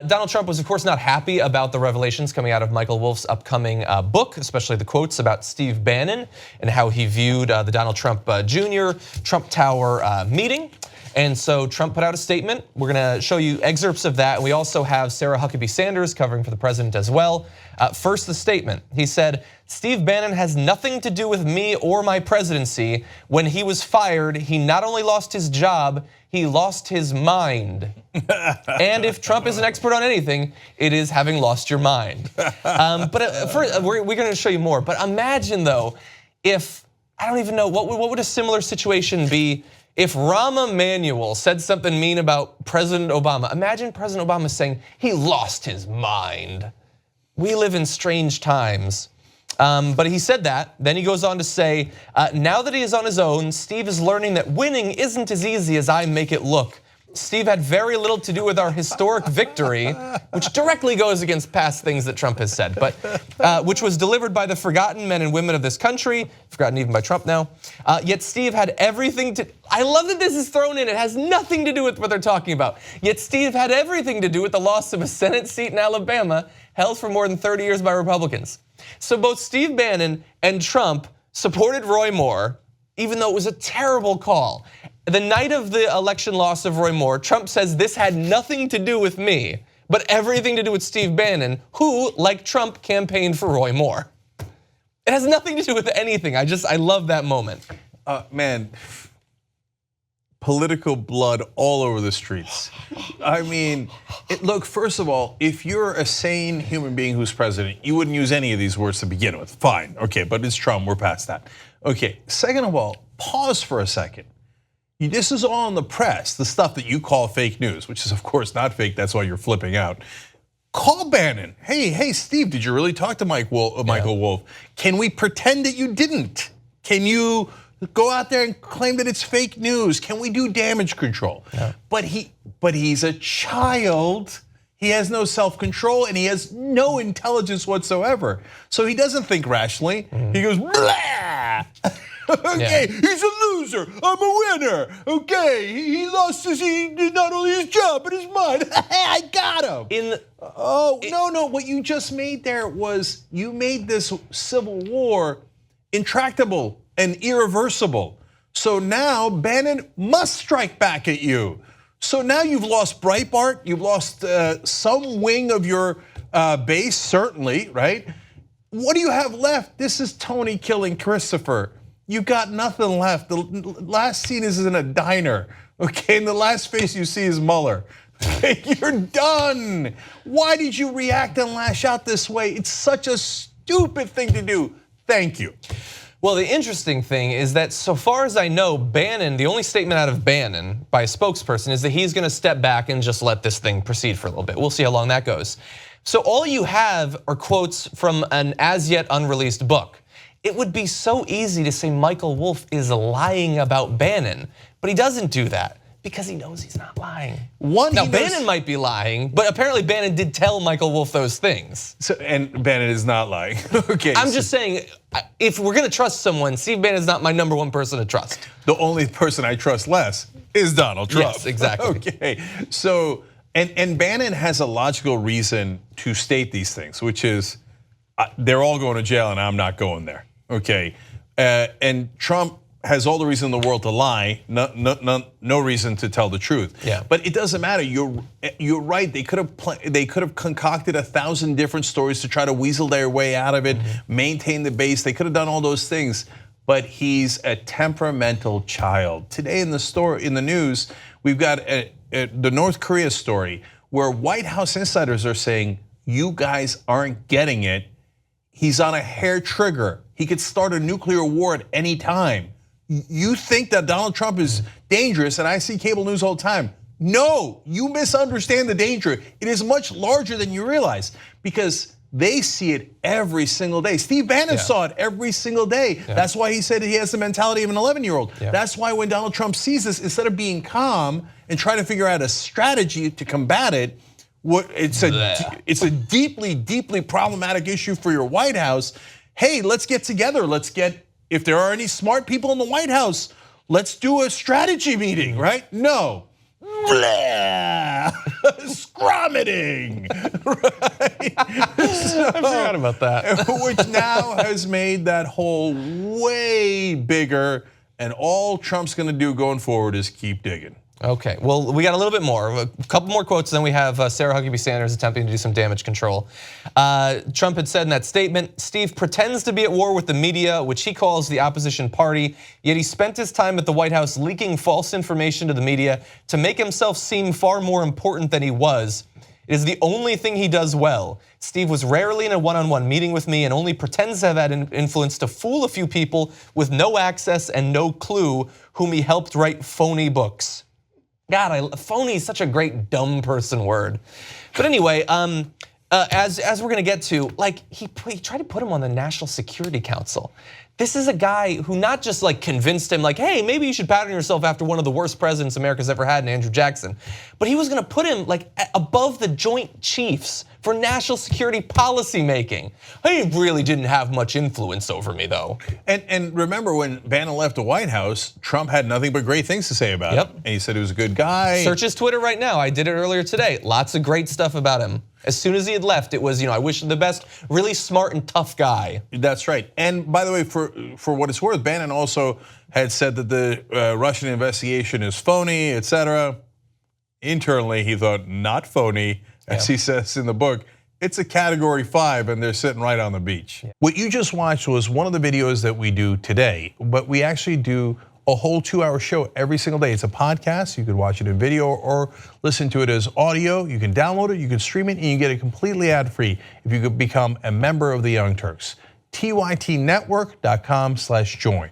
Donald Trump was, of course, not happy about the revelations coming out of Michael Wolff's upcoming book, especially the quotes about Steve Bannon and how he viewed the Donald Trump Jr. Trump Tower meeting. And so Trump put out a statement. We're gonna show you excerpts of that. And we also have Sarah Huckabee Sanders covering for the president as well. First, the statement. He said, Steve Bannon has nothing to do with me or my presidency. When he was fired, he not only lost his job, he lost his mind. And if Trump is an expert on anything, it is having lost your mind. But first, we're gonna show you more. But imagine though, if, I don't even know, what would a similar situation be if Rahm Emanuel said something mean about President Obama? Imagine President Obama saying he lost his mind. We live in strange times. But he said that. Then he goes on to say, now that he is on his own, Steve is learning that winning isn't as easy as I make it look. Steve had very little to do with our historic victory, which directly goes against past things that Trump has said, but which was delivered by the forgotten men and women of this country, forgotten even by Trump now. Yet Steve had everything to, I love that this is thrown in, it has nothing to do with what they're talking about. Yet Steve had everything to do with the loss of a Senate seat in Alabama held for more than 30 years by Republicans. So both Steve Bannon and Trump supported Roy Moore, even though it was a terrible call. The night of the election loss of Roy Moore, Trump says this had nothing to do with me, but everything to do with Steve Bannon, who, like Trump, campaigned for Roy Moore. It has nothing to do with anything. I love that moment. Man, political blood all over the streets. I mean, look, first of all, if you're a sane human being who's president, you wouldn't use any of these words to begin with. Fine, okay, but it's Trump, we're past that. Okay, second of all, pause for a second. This is all in the press, the stuff that you call fake news, which is of course not fake, that's why you're flipping out. Call Bannon. Hey, Steve, did you really talk to Michael Wolff? Can we pretend that you didn't? Can you go out there and claim that it's fake news? Can we do damage control? Yeah. But he's a child. He has no self-control and he has no intelligence whatsoever. So he doesn't think rationally. He goes, blah. Okay, he's a loser. I'm a winner. Okay, he lost not only his job but his mind. I got him. No. What you just made there was you made this civil war intractable and irreversible. So now Bannon must strike back at you. So now you've lost Breitbart. You've lost some wing of your base, certainly, right? What do you have left? This is Tony killing Christopher. You got nothing left. The last scene is in a diner, okay? And the last face you see is Mueller. Okay, you're done. Why did you react and lash out this way? It's such a stupid thing to do. Thank you. Well, the interesting thing is that so far as I know, Bannon, the only statement out of Bannon by a spokesperson is that he's gonna step back and just let this thing proceed for a little bit. We'll see how long that goes. So all you have are quotes from an as yet unreleased book. It would be so easy to say Michael Wolff is lying about Bannon, but he doesn't do that because he knows he's not lying. Now Bannon might be lying, but apparently Bannon did tell Michael Wolff those things. And Bannon is not lying. Okay. I'm just saying, if we're gonna trust someone, Steve Bannon is not my #1 person to trust. The only person I trust less is Donald Trump. Yes, exactly. Okay, so and Bannon has a logical reason to state these things, which is they're all going to jail and I'm not going there. Okay, and Trump has all the reason in the world to lie, no reason to tell the truth. Yeah. But it doesn't matter. You're right. They could have concocted 1,000 different stories to try to weasel their way out of it, maintain the base. They could have done all those things. But he's a temperamental child. Today in the news, we've got the North Korea story where White House insiders are saying, you guys aren't getting it. He's on a hair trigger. He could start a nuclear war at any time. You think that Donald Trump is dangerous, and I see cable news all the time. No, you misunderstand the danger. It is much larger than you realize because they see it every single day. Steve Bannon saw it every single day. That's why he said he has the mentality of an 11-year-old. That's why when Donald Trump sees this, instead of being calm and trying to figure out a strategy to combat it, it's a deeply, deeply problematic issue for your White House. Hey, let's get together. If there are any smart people in the White House, let's do a strategy meeting, right? No. Blah. Scrummeting, right? I forgot about that. Which now has made that hole way bigger, and all Trump's gonna do going forward is keep digging. Okay, well, we got a little bit more, a couple more quotes, then we have Sarah Huckabee Sanders attempting to do some damage control. Trump had said in that statement, Steve pretends to be at war with the media, which he calls the opposition party, yet he spent his time at the White House leaking false information to the media to make himself seem far more important than he was. It is the only thing he does well. Steve was rarely in a one-on-one meeting with me and only pretends to have had influence to fool a few people with no access and no clue whom he helped write phony books. God, phony is such a great dumb person word. But anyway, as we're gonna get to, like he tried to put him on the National Security Council. This is a guy who not just like convinced him like, hey, maybe you should pattern yourself after one of the worst presidents America's ever had in Andrew Jackson. But he was gonna put him like above the Joint Chiefs for national security policy making. He really didn't have much influence over me though. And remember when Bannon left the White House, Trump had nothing but great things to say about him. And he said he was a good guy. Search his Twitter right now, I did it earlier today. Lots of great stuff about him. As soon as he had left, it was, I wish him the best, really smart and tough guy. That's right. And by the way, for what it's worth, Bannon also had said that the Russian investigation is phony, etc. Internally, he thought not phony, as he says in the book. It's a category 5 and they're sitting right on the beach. What you just watched was one of the videos that we do today, but we actually do a whole 2-hour show every single day. It's a podcast. You could watch it in video or listen to it as audio. You can download it, you can stream it, and you get it completely ad-free if you could become a member of the Young Turks. TYTnetwork.com/join.